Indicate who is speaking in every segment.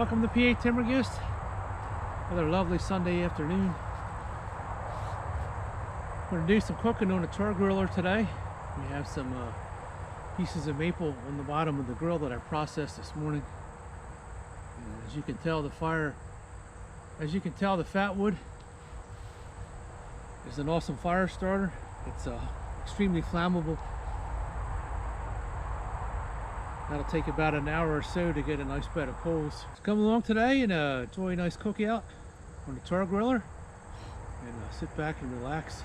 Speaker 1: Welcome to PA Timber Gist. Another lovely Sunday afternoon. I'm going to do some cooking on the Char Griller today. We have some pieces of maple on the bottom of the grill that I processed this morning. And as you can tell, the fat wood is an awesome fire starter. It's extremely flammable. That'll take about an hour or so to get a nice bed of coals. Just come along today and enjoy a nice cookout on the Char Griller and sit back and relax.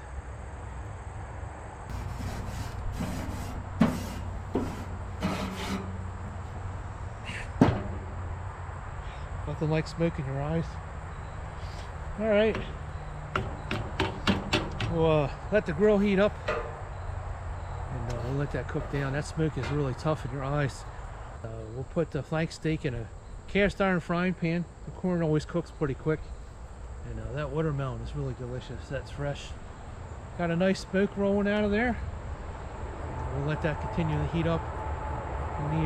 Speaker 1: Nothing like smoke in your eyes. All right, we'll let the grill heat up and we'll let that cook down. That smoke is really tough in your eyes. We'll put the flank steak in a cast iron frying pan. The corn always cooks pretty quick, and that watermelon is really delicious. That's fresh. Got a nice smoke rolling out of there. We'll let that continue to heat up. We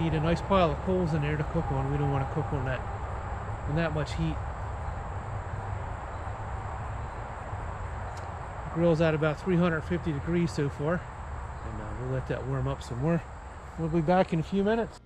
Speaker 1: need a nice pile of coals in there to cook on. We don't want to cook on that much heat. The grill's at about 350 degrees so far, and we'll let that warm up some more. We'll be back in a few minutes.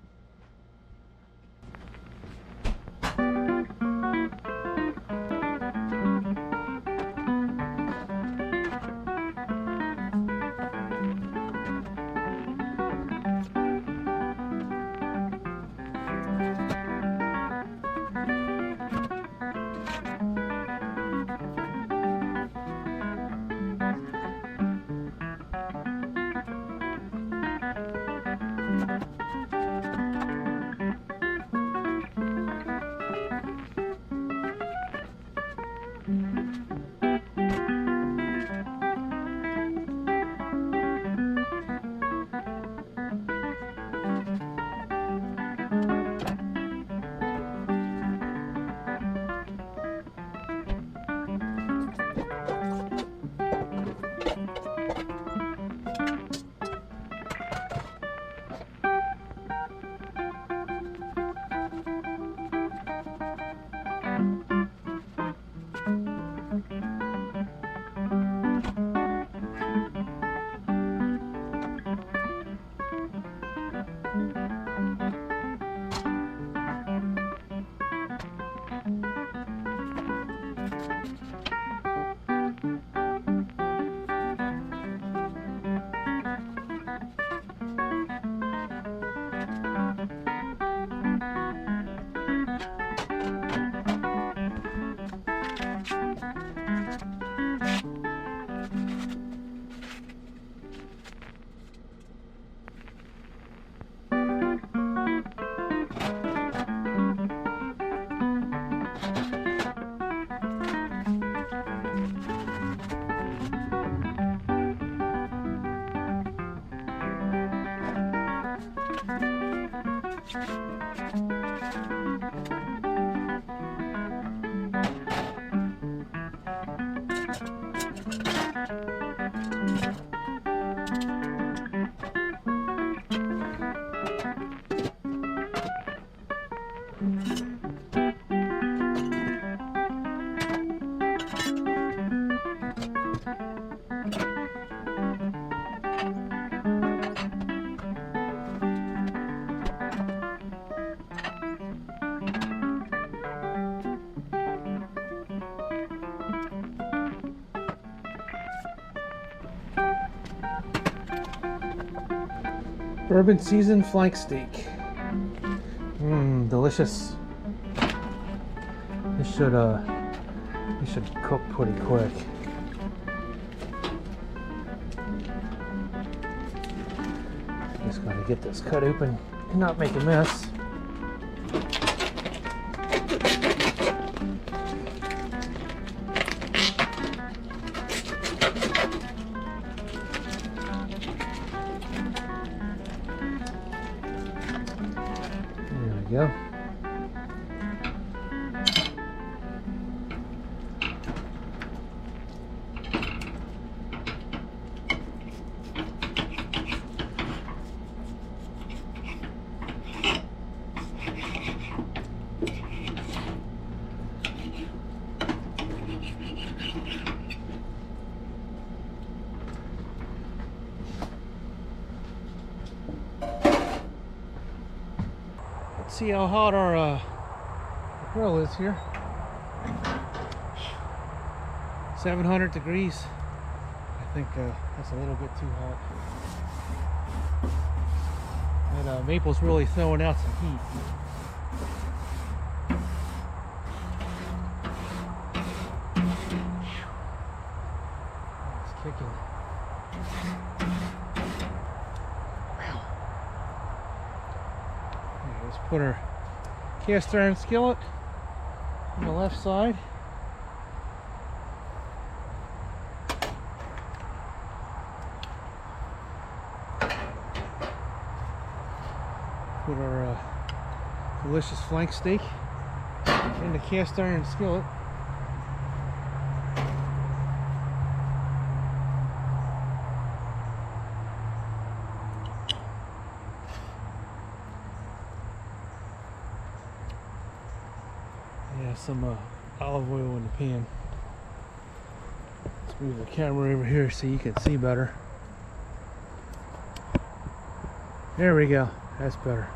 Speaker 1: Bourbon seasoned flank steak. Delicious. This should cook pretty quick. Just gotta get this cut open and not make a mess. Go. See how hot our grill is here. 700 degrees. I think that's a little bit too hot. And maple's really throwing out some heat. It's kicking. Wow. Okay, let's put our cast iron skillet on the left side. Put our delicious flank steak in the cast iron skillet. Yeah, some olive oil in the pan. Let's move the camera over here so you can see better. There we go. That's better.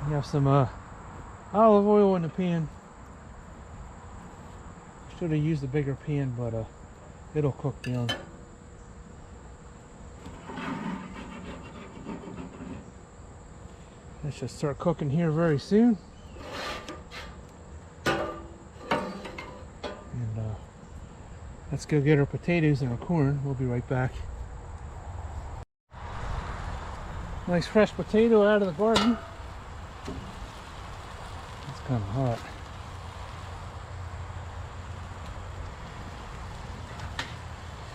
Speaker 1: You have some olive oil in the pan. Should have used a bigger pan, but it'll cook down. Let's just start cooking here very soon. And let's go get our potatoes and our corn. We'll be right back. Nice fresh potato out of the garden. It's kind of hot.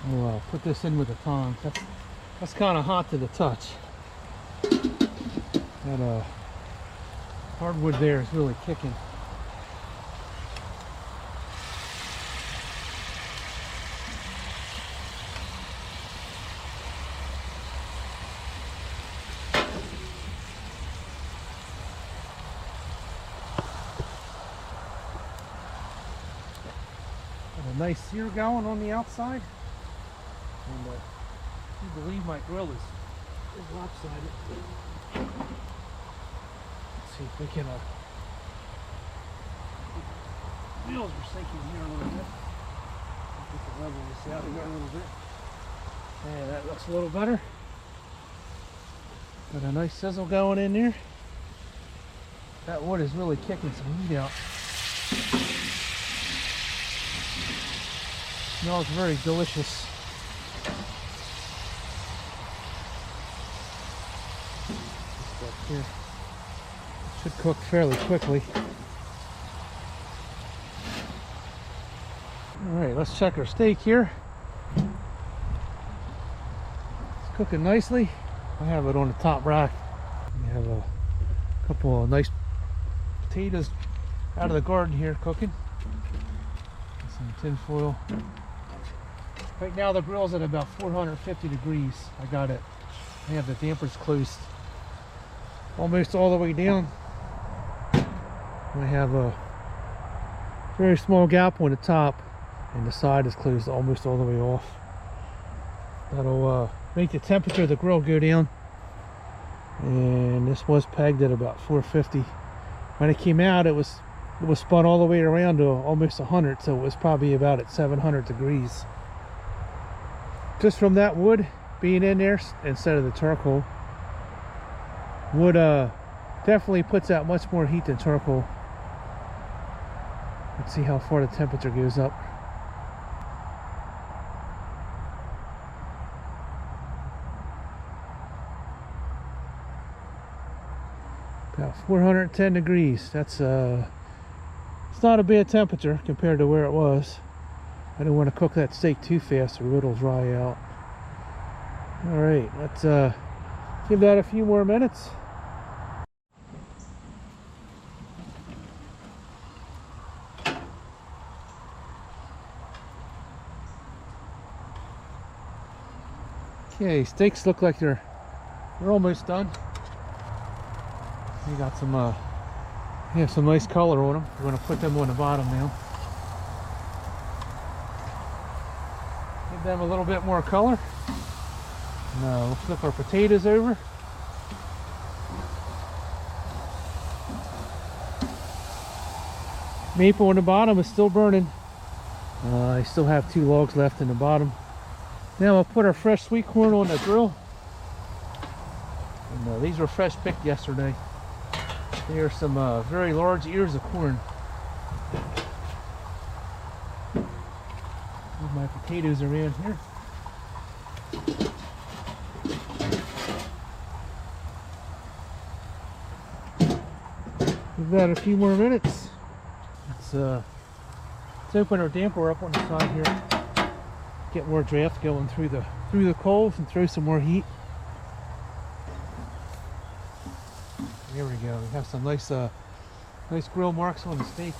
Speaker 1: We'll put this in with the tongs. That's kind of hot to the touch. That hardwood there is really kicking. Got a nice sear going on the outside, and you believe my grill is lopsided. Let's see if we can wheels are sinking here a little bit. We can level this out here a little bit. Yeah, that looks a little better. Got a nice sizzle going in there. That wood is really kicking some heat out. Smells very delicious. Just up here. Should cook fairly quickly. Alright, let's check our steak here. It's cooking nicely. I have it on the top rack. We have a couple of nice potatoes out of the garden here cooking. Some tin foil. Right now the grill's at about 450 degrees. I have the dampers closed almost all the way down. I have a very small gap on the top, and the side is closed almost all the way off. That'll make the temperature of the grill go down. And this was pegged at about 450. When it came out, it was spun all the way around to almost 100, so it was probably about at 700 degrees. Just from that wood being in there instead of the charcoal. Wood definitely puts out much more heat than charcoal. Let's see how far the temperature goes up. About 410 degrees. That's it's not a bad temperature compared to where it was. I don't want to cook that steak too fast or it'll dry out. Alright, let's give that a few more minutes. Okay, steaks look like they're almost done. You got some you have some nice color on them. We're going to put them on the bottom now. Give them a little bit more color. Now we'll flip our potatoes over. Maple on the bottom is still burning. I still have 2 logs left in the bottom. Now we'll put our fresh sweet corn on the grill. And, these were fresh picked yesterday. There are some very large ears of corn. Move my potatoes around here. We've got a few more minutes. Let's open our damper up on the side here. Get more draft going through the coals and throw some more heat. There we go. We have some nice grill marks on the steak.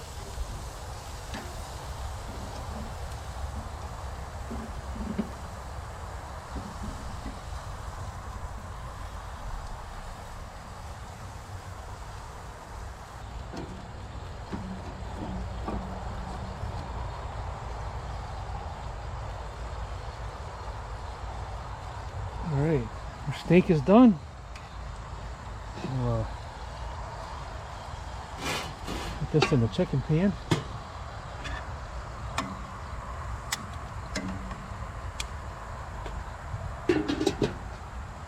Speaker 1: All right, our steak is done. We'll, put this in the chicken pan.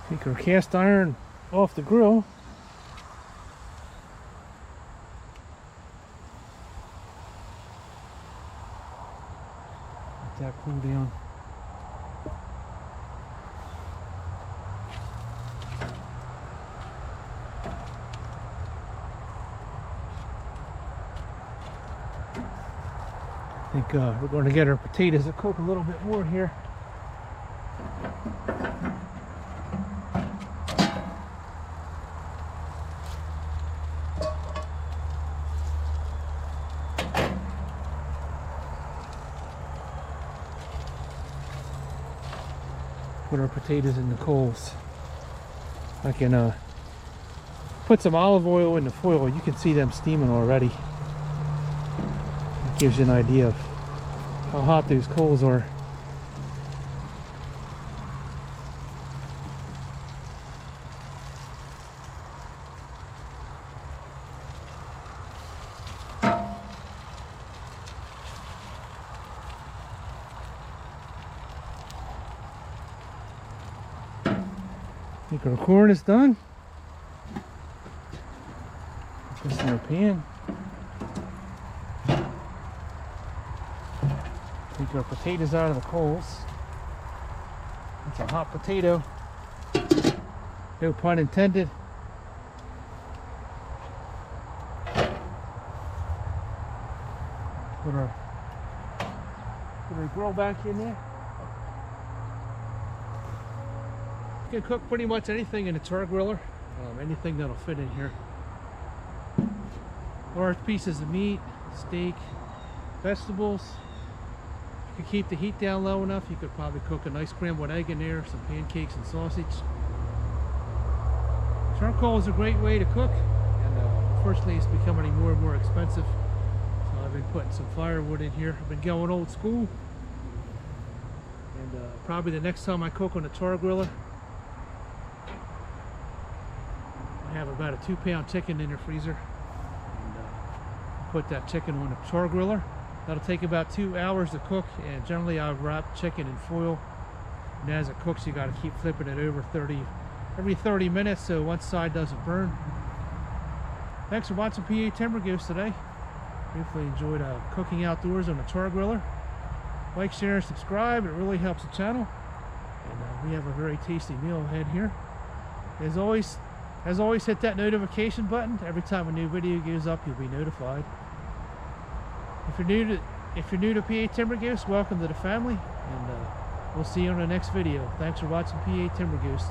Speaker 1: Take our cast iron off the grill. Let that cool down. I think we're going to get our potatoes to cook a little bit more here. Put our potatoes in the coals. I can put some olive oil in the foil. You can see them steaming already. Gives you an idea of how hot these coals are. I think our corn is done. Put this in our pan. Take our potatoes out of the coals. It's a hot potato. No pun intended. Put our grill back in there. You can cook pretty much anything in a Char Griller. Anything that'll fit in here. Large pieces of meat, steak, vegetables. If you keep the heat down low enough, you could probably cook a nice scrambled egg in there, some pancakes and sausage. Charcoal is a great way to cook, and unfortunately it's becoming more and more expensive. So I've been putting some firewood in here. I've been going old school. And probably the next time I cook on a Char Griller, I have about a 2-pound chicken in the freezer. And put that chicken on the Char Griller. That'll take about 2 hours to cook, and generally I wrap chicken in foil, and as it cooks you got to keep flipping it over every 30 minutes so one side doesn't burn. Thanks for watching PA Timber Goose today. Hopefully you enjoyed cooking outdoors on a Char Griller. Like, share, and subscribe. It really helps the channel, and we have a very tasty meal ahead here. As always, hit that notification button. Every time a new video goes up, you'll be notified. If you're new to PA Timber Goose, welcome to the family, and we'll see you on the next video. Thanks for watching PA Timber Goose.